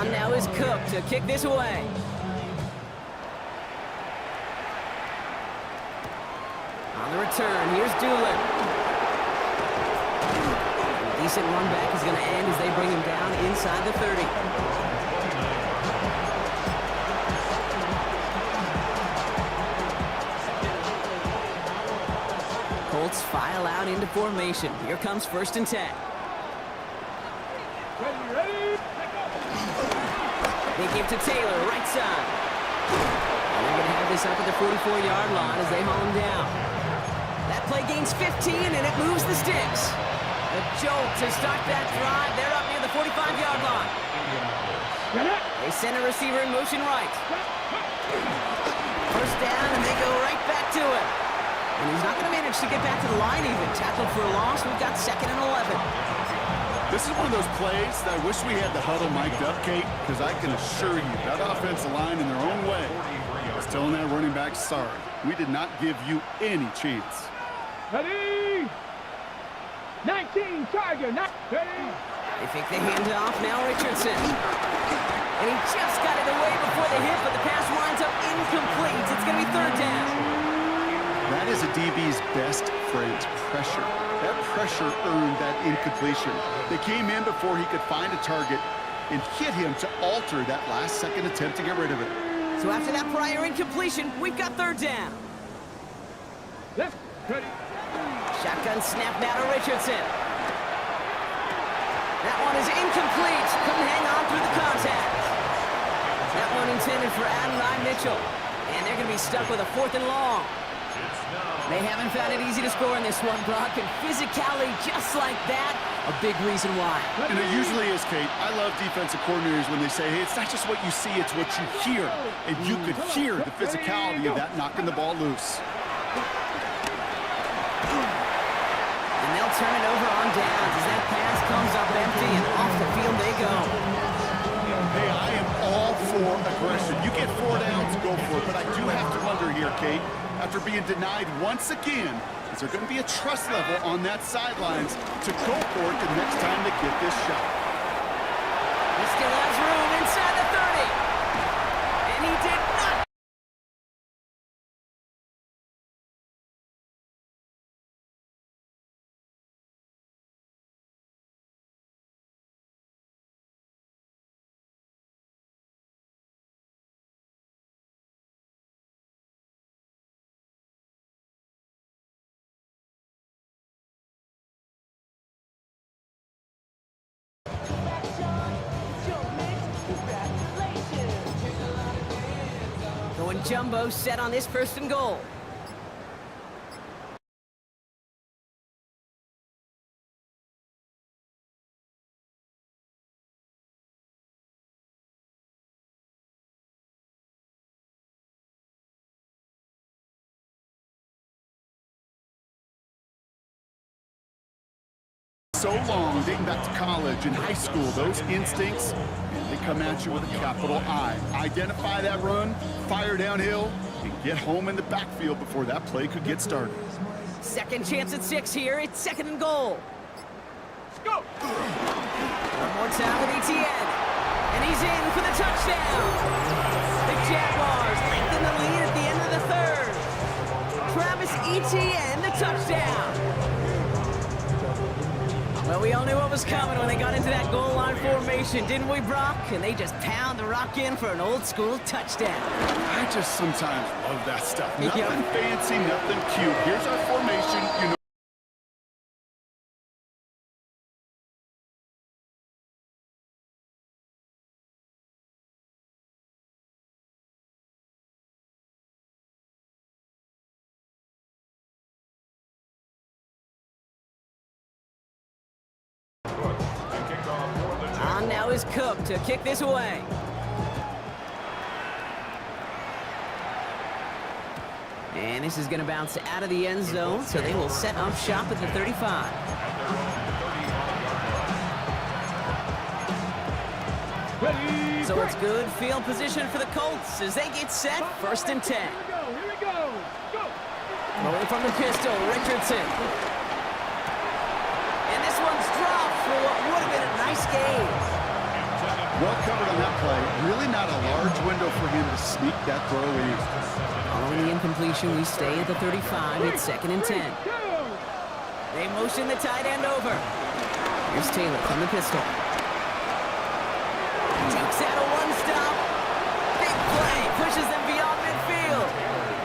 Speaker 1: Now is Cook to kick this away. On the return, here's Doolin. A decent run back is going to end as they bring him down inside the 30. Colts file out into formation. Here comes 1st and 10.
Speaker 2: Ready?
Speaker 1: They give to Taylor, right side. And they're going to have this up at the 44-yard line as they haul him down. That play gains 15, and it moves the sticks. A jolt to start that drive. They're up near the 45-yard line. They send a receiver in motion right. First down, and they go right back to it. And he's not going to manage to get back to the line even. Tackled for a loss. We've got 2nd and 11.
Speaker 3: This is one of those plays that I wish we had the huddle mic'd up, Kate, because I can assure you that offensive line in their own way is telling that running back, sorry, we did not give you any chance.
Speaker 2: Ready? 19, Tiger, not ready.
Speaker 1: They fake the handoff, now Richardson. And he just got it away before the hit, but the pass winds up incomplete. It's going to be 3rd down.
Speaker 3: That is a DB's best friend, pressure. That pressure earned that incompletion. They came in before he could find a target and hit him to alter that last-second attempt to get rid of it.
Speaker 1: So after that prior incompletion, we've got 3rd down.
Speaker 2: Left, ready.
Speaker 1: Shotgun snap now to Richardson. That one is incomplete. Couldn't hang on through the contact. That one intended for Adonai Mitchell. And they're going to be stuck with a 4th and long. They haven't found it easy to score in this one, Brock, and physicality just like that, a big reason why.
Speaker 3: And it usually is, Kate. I love defensive coordinators when they say, hey, it's not just what you see, it's what you hear. And you could hear the physicality of that knocking the ball loose.
Speaker 1: And they'll turn it over on downs as that pass comes up empty, and off the field they go.
Speaker 3: Hey, I am all for aggression. You get 4 downs, go for it. But I do have to wonder here, Kate, after being denied once again, is there going to be a trust level on that sidelines to go for it the next time they get this shot?
Speaker 1: He still has room inside the 30. And he did not. Going jumbo set on this 1st and goal.
Speaker 3: So long, dating back to college and high school, those instincts, they come at you with a capital I. Identify that run, fire downhill, and get home in the backfield before that play could get started.
Speaker 1: 2nd chance at 6 here. It's 2nd and goal.
Speaker 2: Let's go.
Speaker 1: One more time with Etienne. And he's in for the touchdown. The Jaguars lengthen the lead at the end of the third. Travis Etienne, the touchdown. Well, we all knew what was coming when they got into that goal line formation, didn't we, Brock? And they just pound the rock in for an old-school touchdown.
Speaker 3: I just sometimes love that stuff. Nothing fancy, nothing cute. Here's our formation. You know.
Speaker 1: On now is Cook to kick this away. And this is going to bounce out of the end zone, so they will set up shop at the 35. So it's good field position for the Colts as they get set, 1st and 10.
Speaker 2: Here we go. Go.
Speaker 1: Rolling from the pistol, Richardson. And this one's dropped for what would have been a nice game.
Speaker 3: Well covered on that play. Really not a large window for him to sneak that throw in.
Speaker 1: Following the incompletion, we stay at the 35. It's 2nd and 10. They motion the tight end over. Here's Taylor from the pistol. Takes out a one-stop. Big play. Pushes them beyond midfield.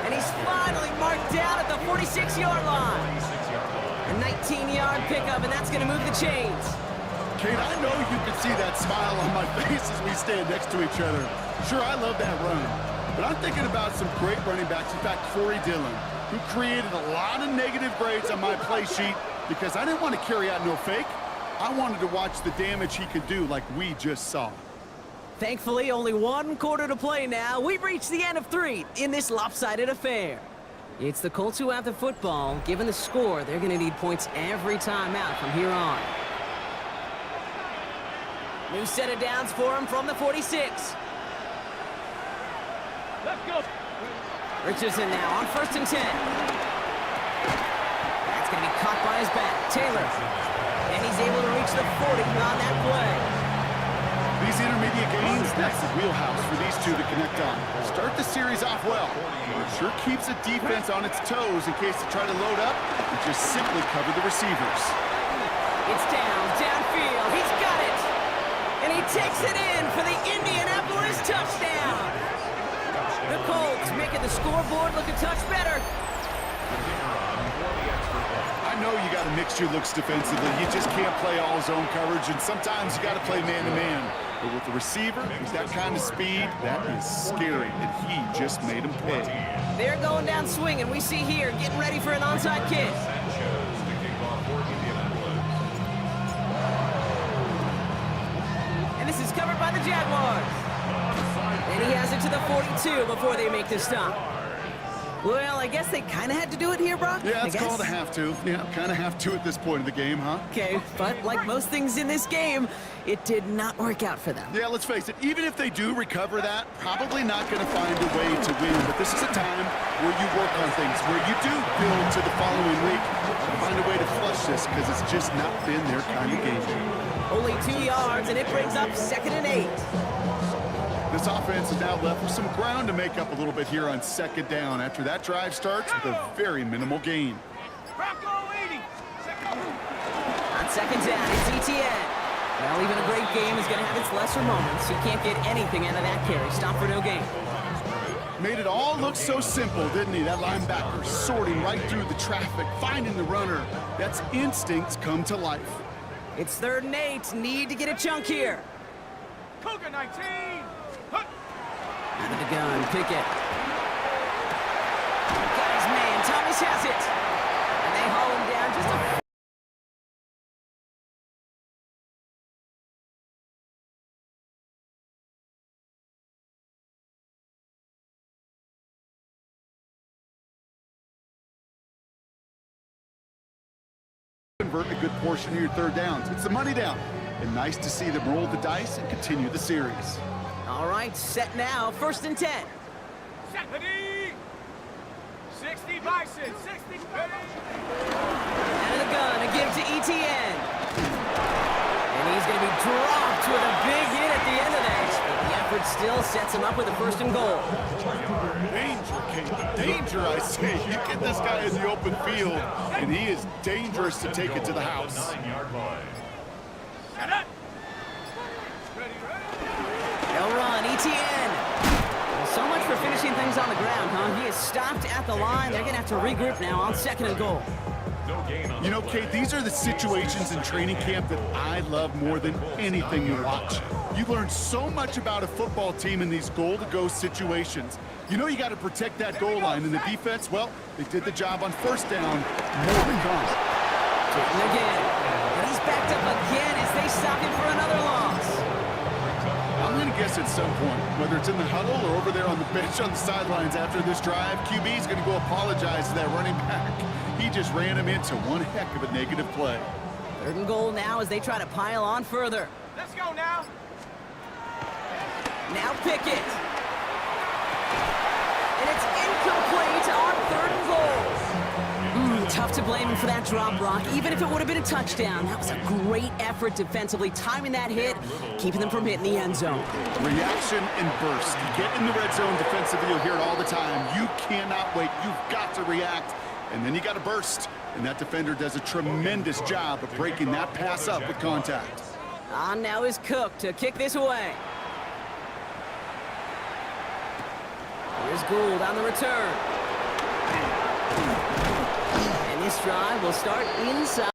Speaker 1: And he's finally marked down at the 46-yard line. A 19-yard pickup, and that's going to move the chains.
Speaker 3: Kate, I know you can see that smile on my face as we stand next to each other. Sure, I love that run. But I'm thinking about some great running backs. In fact, Corey Dillon, who created a lot of negative grades on my play sheet because I didn't want to carry out no fake. I wanted to watch the damage he could do like we just saw.
Speaker 1: Thankfully, only 1 quarter to play now. We've reached the end of 3 in this lopsided affair. It's the Colts who have the football. Given the score, they're going to need points every time out from here on. New set of downs for him from the 46.
Speaker 2: Let's go.
Speaker 1: Richardson now on 1st and 10. That's going to be caught by his back. Taylor. And he's able to reach the 40 on that play.
Speaker 3: These intermediate gains, that's the wheelhouse for these two to connect on. Start the series off well. It sure keeps the defense on its toes in case they try to load up and just simply cover the receivers.
Speaker 1: It's downfield. He's got it. And he takes it in for the Indianapolis touchdown. The Colts making the scoreboard look a touch better.
Speaker 3: I know you got to mix your looks defensively. You just can't play all zone coverage, and sometimes you got to play man-to-man. But with the receiver, with that kind of speed, that is scary, and he just made him pay.
Speaker 1: They're going down swinging. We see here, getting ready for an onside kick. And this is covered by the Jaguars. And he has it to the 42 before they make the stop. Well, I guess they kind of had to do it here, Brock.
Speaker 3: Yeah, it's called a have to. Yeah, kind of have to at this point of the game, huh?
Speaker 1: Okay, but like most things in this game, it did not work out for them.
Speaker 3: Yeah, let's face it, even if they do recover that, probably not going to find a way to win. But this is a time where you work on things, where you do build to the following week, find a way to flush this, because it's just not been their kind of game.
Speaker 1: Only 2 yards, and it brings up 2nd and 8.
Speaker 3: This offense is now left with some ground to make up a little bit here on 2nd down after that drive starts with a very minimal gain.
Speaker 1: On 2nd down, it's Etienne. Well, even a great game is going to have its lesser moments. You can't get anything out of that carry. Stop for no gain.
Speaker 3: Made it all look so simple, didn't he? That linebacker sorting right through the traffic, finding the runner. That's instincts come to life.
Speaker 1: It's 3rd and 8. Need to get a chunk here.
Speaker 2: Cougar 19.
Speaker 1: Out of the gun, Pickett. Got his man, Thomas has it. And they haul him down just a...
Speaker 3: Convert a good portion of your 3rd downs. It's the money down. And nice to see them roll the dice and continue the series.
Speaker 1: All right, set now, 1st and 10.
Speaker 2: Stephanie. 60 Bison. 60.
Speaker 1: Out of the gun, a give to Etienne. And he's going to be dropped with a big hit at the end of that. but still sets him up with a 1st and goal.
Speaker 3: Danger, Kate. Danger, I say. You get this guy in the open field, and he is dangerous to take it to the house.
Speaker 4: 9-yard line.
Speaker 1: They'll run, ETN. Well, so much for finishing things on the ground, huh? He is stopped at the line. They're going to have to regroup now on 2nd and goal.
Speaker 4: No gain on
Speaker 3: You know, Kate, these are the situations in training camp that I love more than anything you watch. You learn so much about a football team in these goal-to-go situations. You know you got to protect that goal line, and the defense, well, they did the job on 1st down more than gone.
Speaker 1: And again, and he's backed up again as they stop him for another loss.
Speaker 3: I'm going to guess at some point, whether it's in the huddle or over there on the bench on the sidelines after this drive, QB is going to go apologize to that running back. He just ran him into one heck of a negative play.
Speaker 1: 3rd and goal now as they try to pile on further.
Speaker 2: Let's go now.
Speaker 1: Now Pickett. And it's incomplete on 3rd and goal. Tough to blame him for that drop, Brock, even if it would have been a touchdown. That was a great effort defensively, timing that hit, keeping them from hitting the end zone.
Speaker 3: Reaction and burst. You get in the red zone defensively, you'll hear it all the time. You cannot wait. You've got to react, and then you got to burst. And that defender does a tremendous job of breaking that pass up with contact.
Speaker 1: On now is Cook to kick this away. Here's Gould on the return. And this drive will start inside.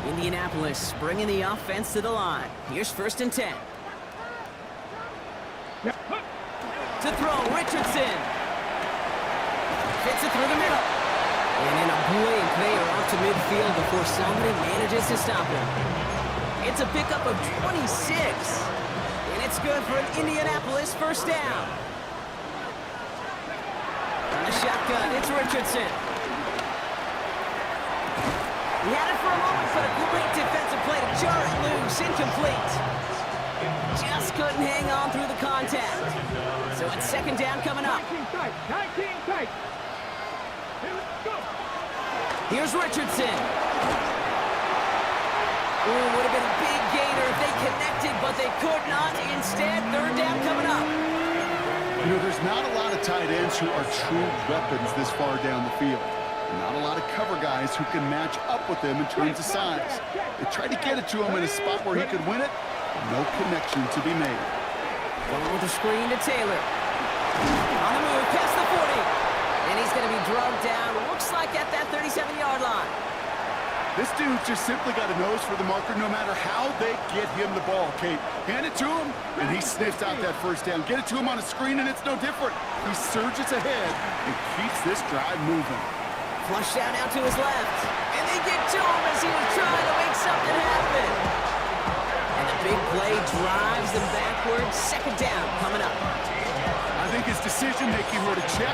Speaker 1: Indianapolis bringing the offense to the line. Here's 1st and 10. To throw, Richardson. Fits it through the middle. And in a blink, they are off to midfield before somebody manages to stop him. It's a pickup of 26. And it's good for an Indianapolis 1st down. On the shotgun, it's Richardson. He had it for a moment, but a great defensive play to jar it loose. Incomplete. Just couldn't hang on through the contact. So it's 2nd down coming up.
Speaker 2: 19 tight. Here we go.
Speaker 1: Here's Richardson. Ooh, would have been a big gainer if they connected, but they could not. Instead, 3rd down coming up.
Speaker 3: You know, there's not a lot of tight ends who are true weapons this far down the field. Not a lot of cover guys who can match up with him in terms of size. They tried to get it to him in a spot where he could win it, but no connection to be made.
Speaker 1: Going with the screen to Taylor. On the move, past the 40. And he's going to be drugged down, looks like at that 37-yard line.
Speaker 3: This dude just simply got a nose for the marker no matter how they get him the ball, Kate. Hand it to him, and he sniffs out that 1st down. Get it to him on a screen, and it's no different. He surges ahead and keeps this drive moving.
Speaker 1: Flushed out now to his left. And they get to him as he was trying to make something happen. And the big play drives them backwards. 2nd down coming up.
Speaker 3: I think his decision-making wrote a check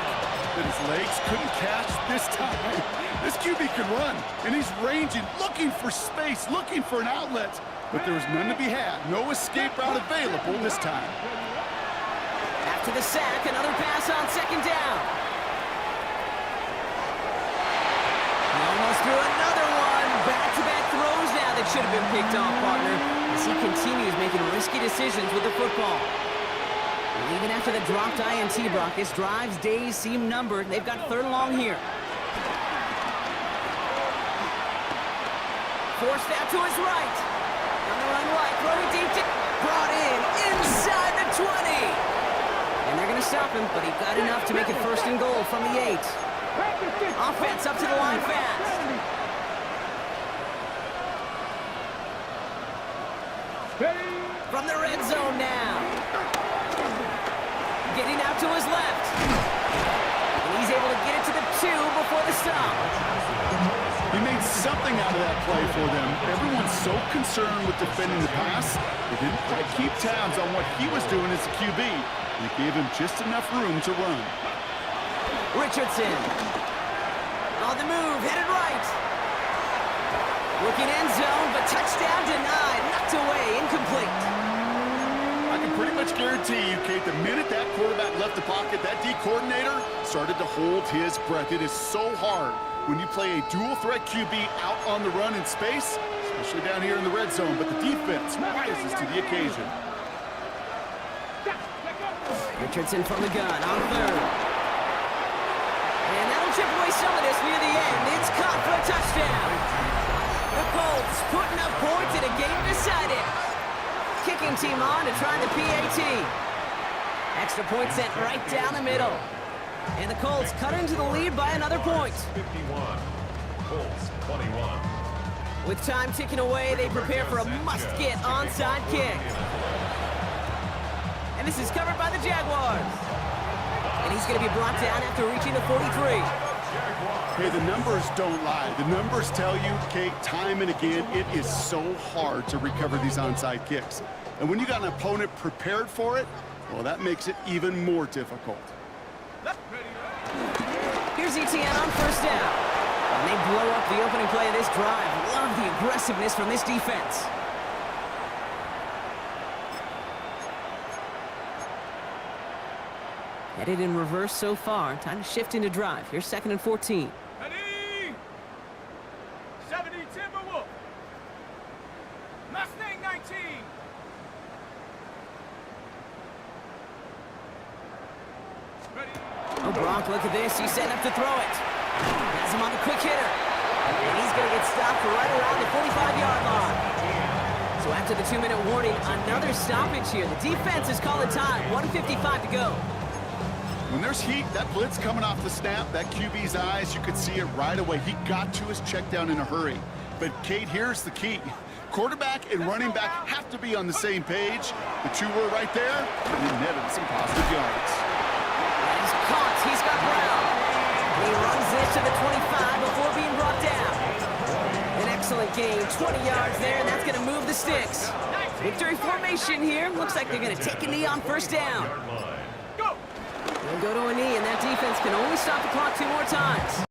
Speaker 3: that his legs couldn't catch this time. This QB can run, and he's ranging, looking for space, looking for an outlet. But there was none to be had. No escape route available this time.
Speaker 1: After the sack, another pass on 2nd down. Almost threw another one. Back-to-back throws now that should have been picked off, partner, as he continues making risky decisions with the football. And even after the dropped INT, Brock, this drive's days seem numbered. They've got 3rd and long here. Forced out to his right. On the run right, throwing deep to... Brought in inside the 20. And they're going to stop him, but he got enough to make it 1st and goal from the 8. Offense up to the line fast. From the red zone now. Getting out to his left. And he's able to get it to the 2 before the stop.
Speaker 3: He made something out of that play for them. Everyone's so concerned with defending the pass, they didn't quite keep tabs on what he was doing as a QB. They gave him just enough room to run.
Speaker 1: Richardson. On the move, headed right. Looking end zone, but touchdown denied. Knocked away, incomplete.
Speaker 3: I can pretty much guarantee you, Kate, the minute that quarterback left the pocket, that D coordinator started to hold his breath. It is so hard when you play a dual-threat QB out on the run in space, especially down here in the red zone, but the defense rises to the occasion.
Speaker 1: Richardson from the gun on third. And that'll chip away some of this near the end. It's caught for a touchdown. The Colts putting up points in a game decided. Kicking team on to try the PAT. Extra point sent right down the middle. And the Colts cut into the lead by another point.
Speaker 4: 51, Colts 21.
Speaker 1: With time ticking away, they prepare for a must-get onside kick. And this is covered by the Jaguars. And he's going to be brought down after reaching the 43.
Speaker 3: Hey, the numbers don't lie. The numbers tell you, Kate, time and again, it is so hard to recover these onside kicks. And when you got an opponent prepared for it, well, that makes it even more difficult.
Speaker 1: Here's ETN on first down. And they blow up the opening play of this drive. Love the aggressiveness from this defense. Headed in reverse so far. Time to shift into drive. Here's 2nd and 14.
Speaker 2: Ready? 70 Timberwolf. Mustang 19. Ready?
Speaker 1: Oh, Brock, look at this. He's setting up to throw it. Has him on the quick hitter. And he's going to get stopped right around the 45-yard line. So after the 2-minute warning, another stoppage here. The defense is calling time. 1:55 to go.
Speaker 3: When there's heat, that blitz coming off the snap, that QB's eyes, you could see it right away. He got to his check down in a hurry. But, Kate, here's the key. Quarterback and running back have to be on the same page. The two were right there, and it netted some positive yards.
Speaker 1: And he's caught. He's got Brown. He runs this to the 25 before being brought down. An excellent gain. 20 yards there, and that's going to move the sticks. Victory formation here. Looks like they're going to take a knee on first down. They'll go to a knee, and that defense can only stop the clock 2 more times.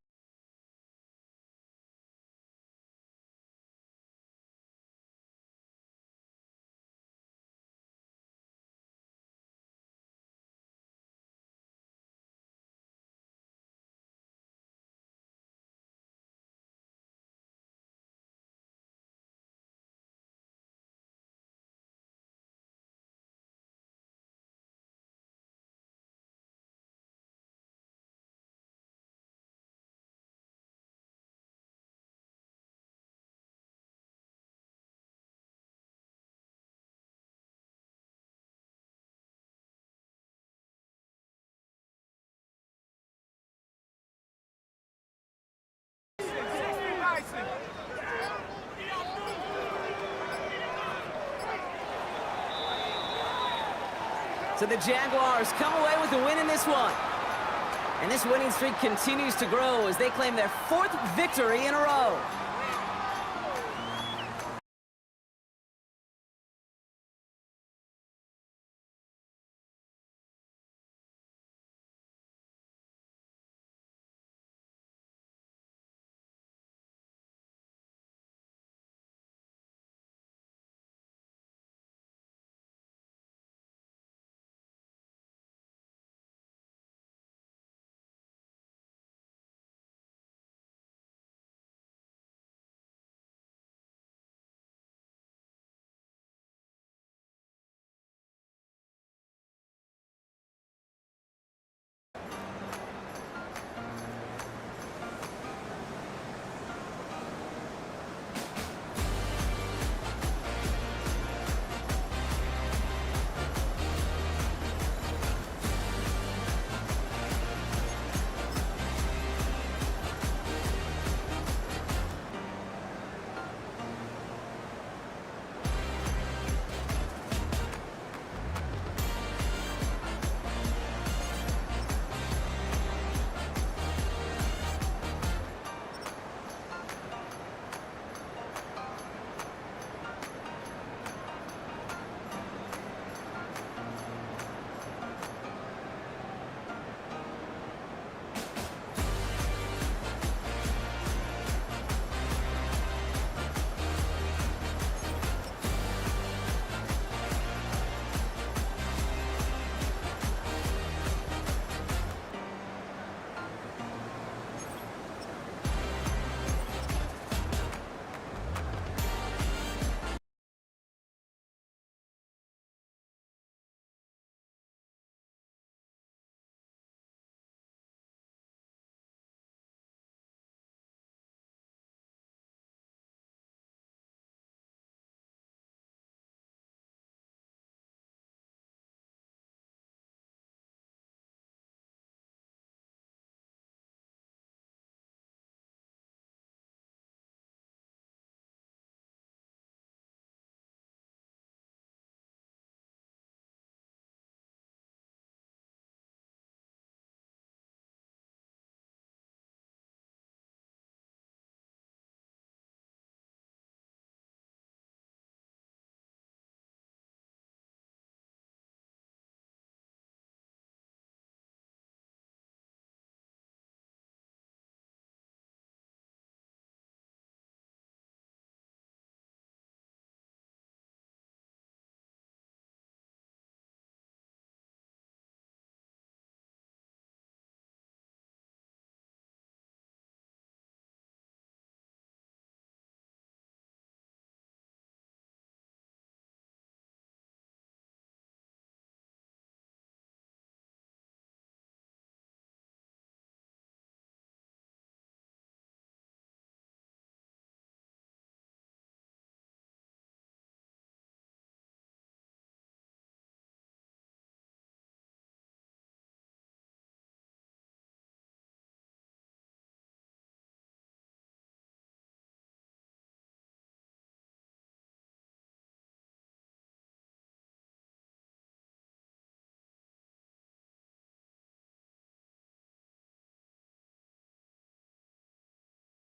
Speaker 1: So the Jaguars come away with a win in this one. And this winning streak continues to grow as they claim their 4th victory in a row.